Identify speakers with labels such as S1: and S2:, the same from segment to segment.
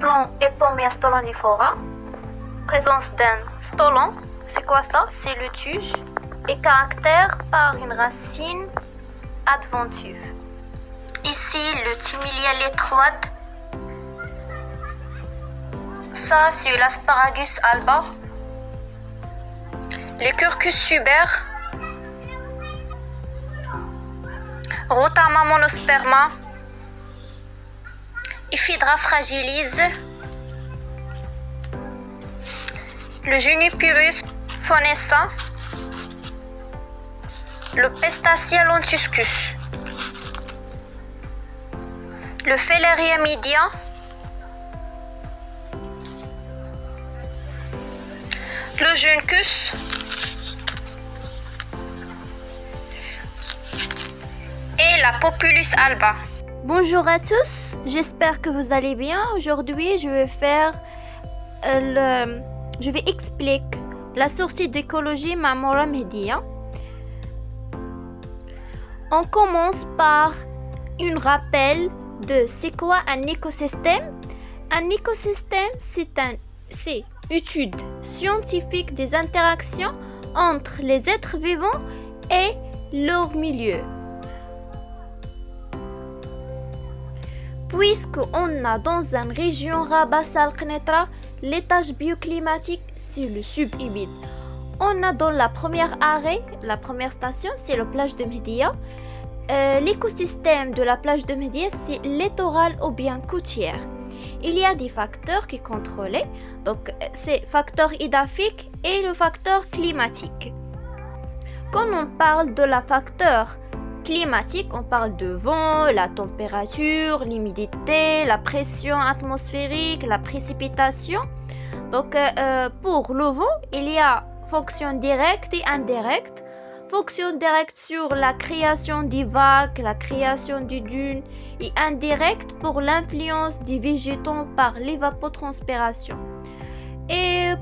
S1: plan Epomia stolonifera. Présence d'un stolon. C'est quoi ça? C'est le tige. Et caractère par une racine adventive. Ici, le timilia étroite. Ça, c'est l'asparagus alba. Le curcus suber. Rotama monosperma. Ephydra fragilis. Le Juniperus fonessa. Le Pestacia lontuscus. Le Felleria media. Le Juncus. Et la Populus alba.
S2: Bonjour à tous, j'espère que vous allez bien. Aujourd'hui, je vais expliquer la sortie d'écologie Mamora Media. On commence par un rappel de c'est quoi un écosystème. Un écosystème, c'est étude scientifique des interactions entre les êtres vivants et leur milieu. Puisqu'on a dans une région Rabassa al-Knetra, l'étage bioclimatique, c'est le subhumide. On a dans la première arrêt, la première station, c'est la plage de Mehdia. L'écosystème de la plage de Mehdia, c'est littoral ou bien côtière. Il y a des facteurs qui contrôlent, donc c'est facteur hydrique et le facteur climatique. Quand on parle de la facteur climatique, on parle de vent, la température, l'humidité, la pression atmosphérique, la précipitation. Donc pour le vent, il y a fonction directe et indirecte. Fonction directe sur la création des vagues, la création des dunes, et indirecte pour l'influence des végétaux par l'évapotranspiration. Et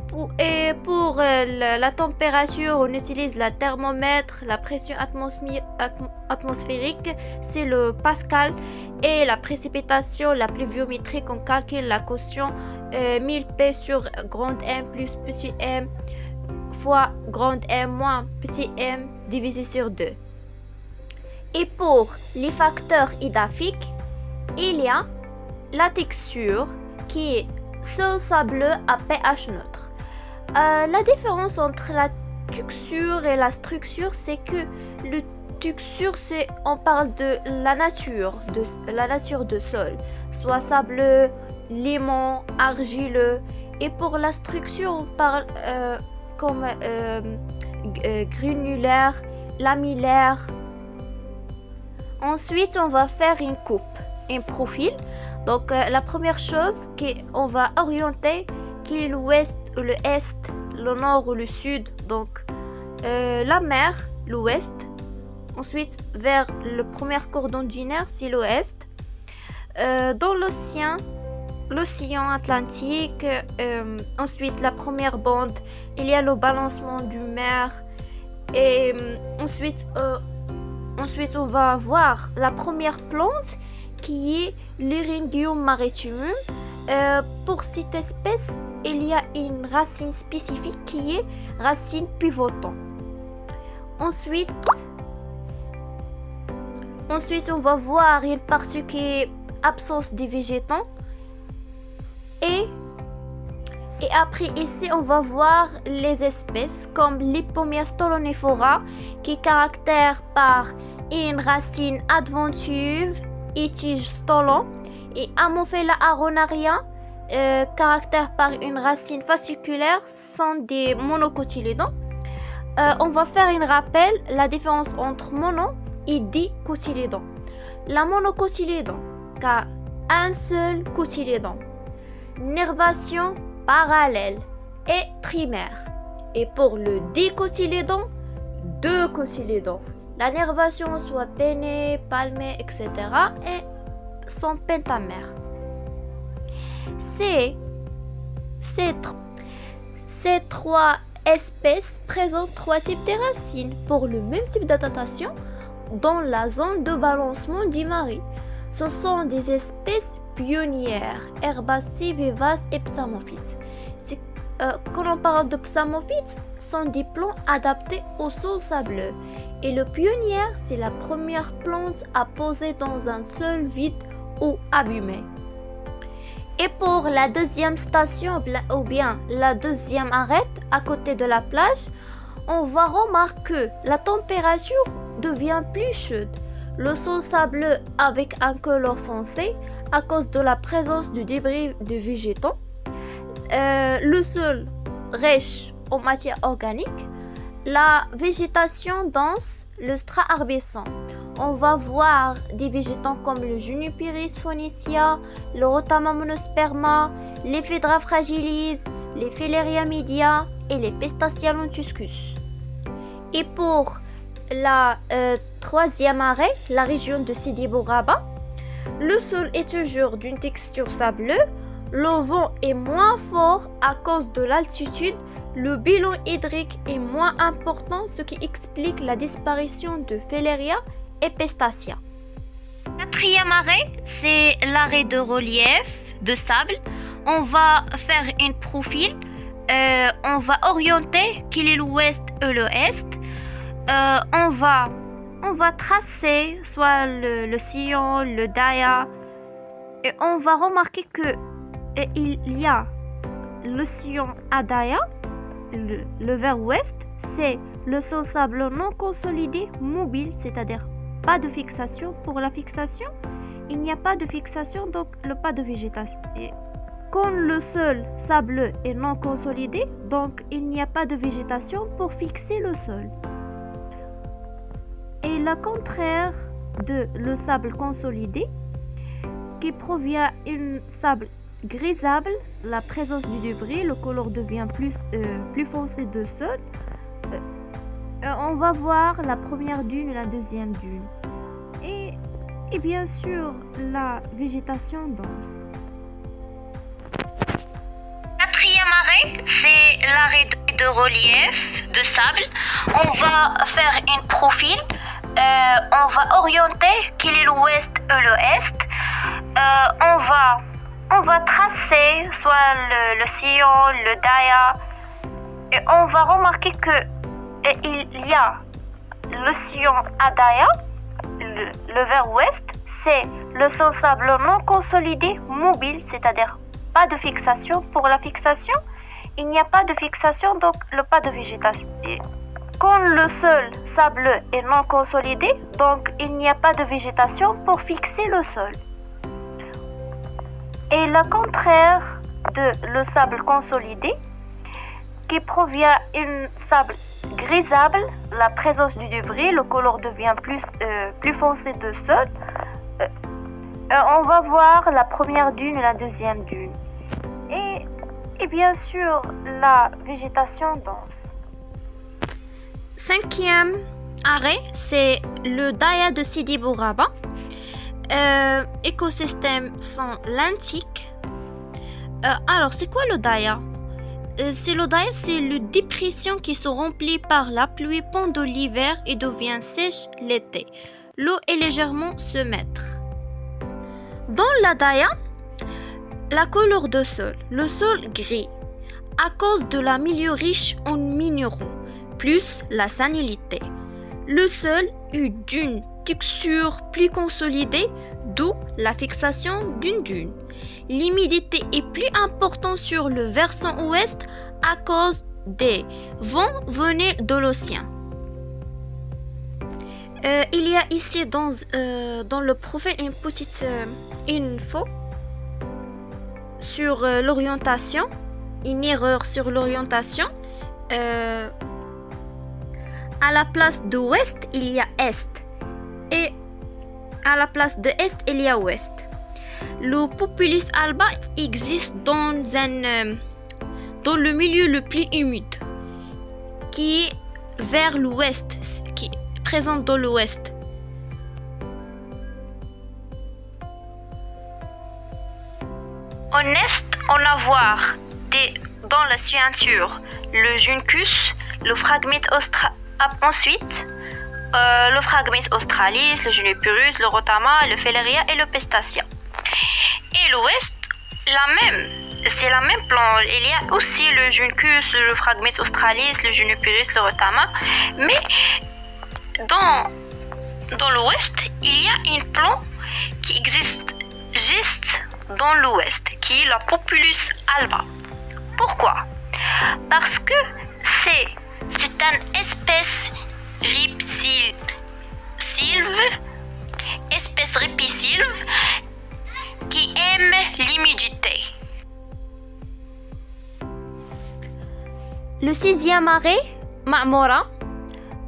S2: pour la température, on utilise le thermomètre, la pression atmosphérique, c'est le Pascal, et la précipitation, la pluviométrie, on calcule la quotient 1000 P sur grand M plus petit m fois grand M moins petit m divisé sur 2. Et pour les facteurs hydriques, il y a la texture qui est sol sableux à pH neutre. La différence entre la texture et la structure, c'est que le texture, on parle de la nature de sol, soit sableux, limon, argileux. Et pour la structure, on parle comme granulaire, lamellaire. Ensuite, on va faire une coupe, un profil. Donc la première chose qu'on va orienter, qui est l'ouest ou le est, le nord ou le sud. Donc la mer, l'ouest. Ensuite vers le premier cordon dunaire, c'est l'ouest. Dans l'océan Atlantique, ensuite la première bande, il y a le balancement du mer. Et ensuite on va voir la première plante qui est l'Eryngium maritimum. Pour cette espèce, il y a une racine spécifique qui est racine pivotante. Ensuite, on va voir une partie qui est absence des végétaux. Et après ici, on va voir les espèces comme l'Epomia stolonifera qui est caractère par une racine adventive et tige stolon, et Ammophila aronaria caractère par une racine fasciculaire sont des monocotylédons. On va faire un rappel la différence entre mono et dicotylédon. La monocotylédon a un seul cotylédon, nervation parallèle et trimaire. Et pour le dicotylédon, deux cotylédons. La nervation soit peinée, palmée, etc. et son pentamère. Ces trois espèces présentent trois types de racines pour le même type d'adaptation dans la zone de balancement du mari. Ce sont des espèces pionnières, herbacées, vivaces et psammophytes. Quand on parle de psammophytes, ce sont des plantes adaptées au sol sableux. Et le pionnière, c'est la première plante à poser dans un sol vide ou abîmé. Et pour la deuxième station ou bien la deuxième arête à côté de la plage, on va remarquer que la température devient plus chaude. Le sol sableux avec un couleur foncé à cause de la présence du débris de végétaux. Le sol riche en matière organique. La végétation dense, le strabiscent. On va voir des végétaux comme le Juniperus phoenicia, le Rotama monosperma, les Phaedra fragilis, les Felleria media et les Pistacia lentuscus. Et pour la troisième arrêt, la région de Sidi Bou Rabat, le sol est toujours d'une texture sableuse, le vent est moins fort à cause de l'altitude, le bilan hydrique est moins important, ce qui explique la disparition de Felleria et Pistacia. Quatrième arrêt, c'est l'arrêt de relief de sable. On va faire un profil, on va orienter quel est l'ouest et l'est. On va tracer soit le sillon, le daya, et on va remarquer que il y a le sillon à daya, le vers ouest, c'est le sol sableux non consolidé mobile, c'est-à-dire pas de fixation. Pour la fixation, il n'y a pas de fixation, donc pas de végétation. Et quand le sol sableux est non consolidé, donc il n'y a pas de végétation pour fixer le sol. Et le contraire de le sable consolidé, qui provient d'un sable grisable, la présence du débris, le couleur devient plus foncé de sol. On va voir la première dune et la deuxième dune. Et bien sûr, la végétation dense. Quatrième arrêt, c'est l'arrêt de relief de sable. On va faire un profil, on va orienter quel est l'ouest et l'est. On va tracer soit le sillon, le daya, et on va remarquer que il y a le sillon à daya, le vers ouest, c'est le sol sableux non consolidé mobile, c'est-à-dire pas de fixation. Pour la fixation, il n'y a pas de fixation, donc pas de végétation. Et quand le sol sableux est non consolidé, donc il n'y a pas de végétation pour fixer le sol. Et le contraire de le sable consolidé, qui provient d'un sable grisable, la présence du débris, le couleur devient plus foncé de sol. On va voir la première dune et la deuxième dune. Et bien sûr, la végétation dense. Cinquième arrêt, c'est le daya de Sidi Bou Rabat. Écosystèmes sont lentiques. Alors, c'est quoi le daya? C'est le dépression qui se remplit par la pluie pendant l'hiver et devient sèche l'été. L'eau est légèrement semâtre. Dans la daya, la couleur de sol, le sol gris, à cause de la milieu riche en minéraux, plus la salinité. Le sol est d'une texture plus consolidée, d'où la fixation d'une dune. L'humidité est plus importante sur le versant ouest à cause des vents venus de l'océan. Il y a ici dans le profil une petite info sur l'orientation, une erreur sur l'orientation. À la place de ouest, il y a est, et à la place de est, il y a ouest. Le Populus alba existe dans le milieu le plus humide, qui est vers l'ouest, qui est présent dans l'ouest. En est, on va voir dans la ceinture le Juncus, le Phragmite ensuite le Phragmite australis, le Juniperus, le Rotama, le Felleria et le Pistacia.
S1: Et l'ouest, c'est la même plante. Il y a aussi le Juncus, le Phragmis australis, le Juniperus, le Retama. Mais dans l'ouest, il y a une plante qui existe juste dans l'ouest, qui est la Populus alba. Pourquoi? Parce que c'est une espèce ripisylve qui aime l'humidité.
S2: Le sixième arrêt, Ma'moura,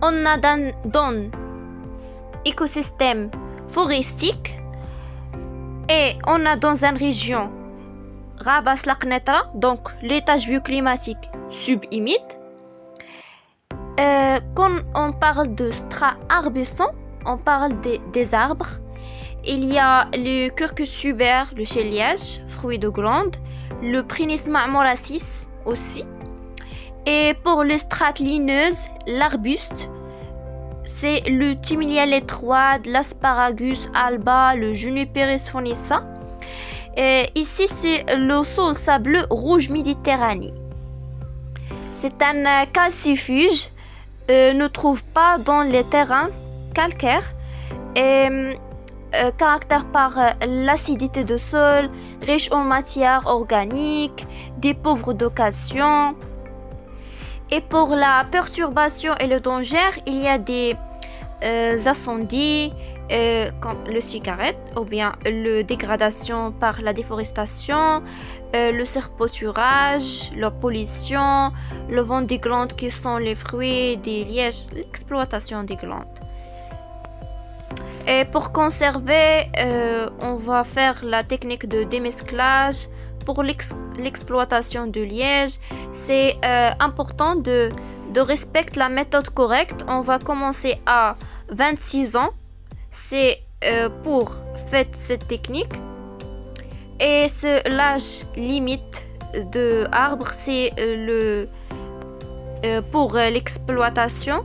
S2: on a dans écosystème forestique et on a dans une région Rabas la Qnetra, donc l'étage bioclimatique subhumide. Quand on parle de strats arbuscents, on parle des arbres. Il y a le Quercus suber, le chêne-liège, fruit de glande, le Prinis ma'mouracis aussi. Et pour les strates lineuses, l'arbuste, c'est le Thymilia letroide, l'Asparagus alba, le Juniperus fournissa. Et ici, c'est le sol sableux rouge Méditerranée. C'est un calcifuge, ne trouve pas dans les terrains calcaires et caractère par l'acidité de sol, riche en matière organique, des pauvres de calcium. Et pour la perturbation et le danger, il y a des incendies comme le cigarette ou bien la dégradation par la déforestation, le serpauturage, la pollution, le vent des glandes qui sont les fruits des lièges, l'exploitation des glandes. Et pour conserver, on va faire la technique de démesclage. Pour l'exploitation de liège, c'est important de respecter la méthode correcte. On va commencer à 26 ans. C'est pour faire cette technique. Et l'âge limite de arbre, c'est pour l'exploitation,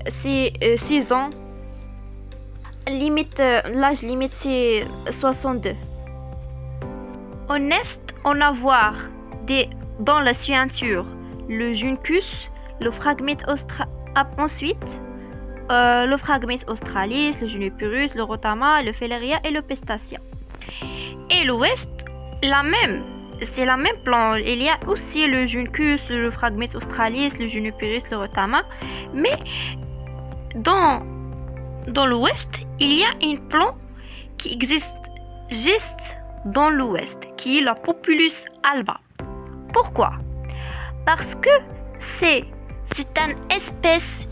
S2: c'est 6 ans. L'âge limite, c'est 62. Au est, on a voir dans la ceinture le Juncus, le Phragmis ensuite le Phragmis australis, le Juniperus, le Rotama, le Felleria et le Pistacia. Et l'ouest, c'est la même plante. Il y a aussi le Juncus, le Phragmis australis, le Juniperus, le Rotama. Mais dans l'ouest, il y a une plante qui existe juste dans l'ouest, qui est la Populus alba. Pourquoi? Parce que c'est une espèce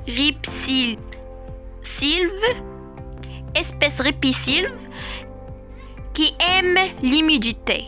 S2: ripisylve, qui aime l'humidité.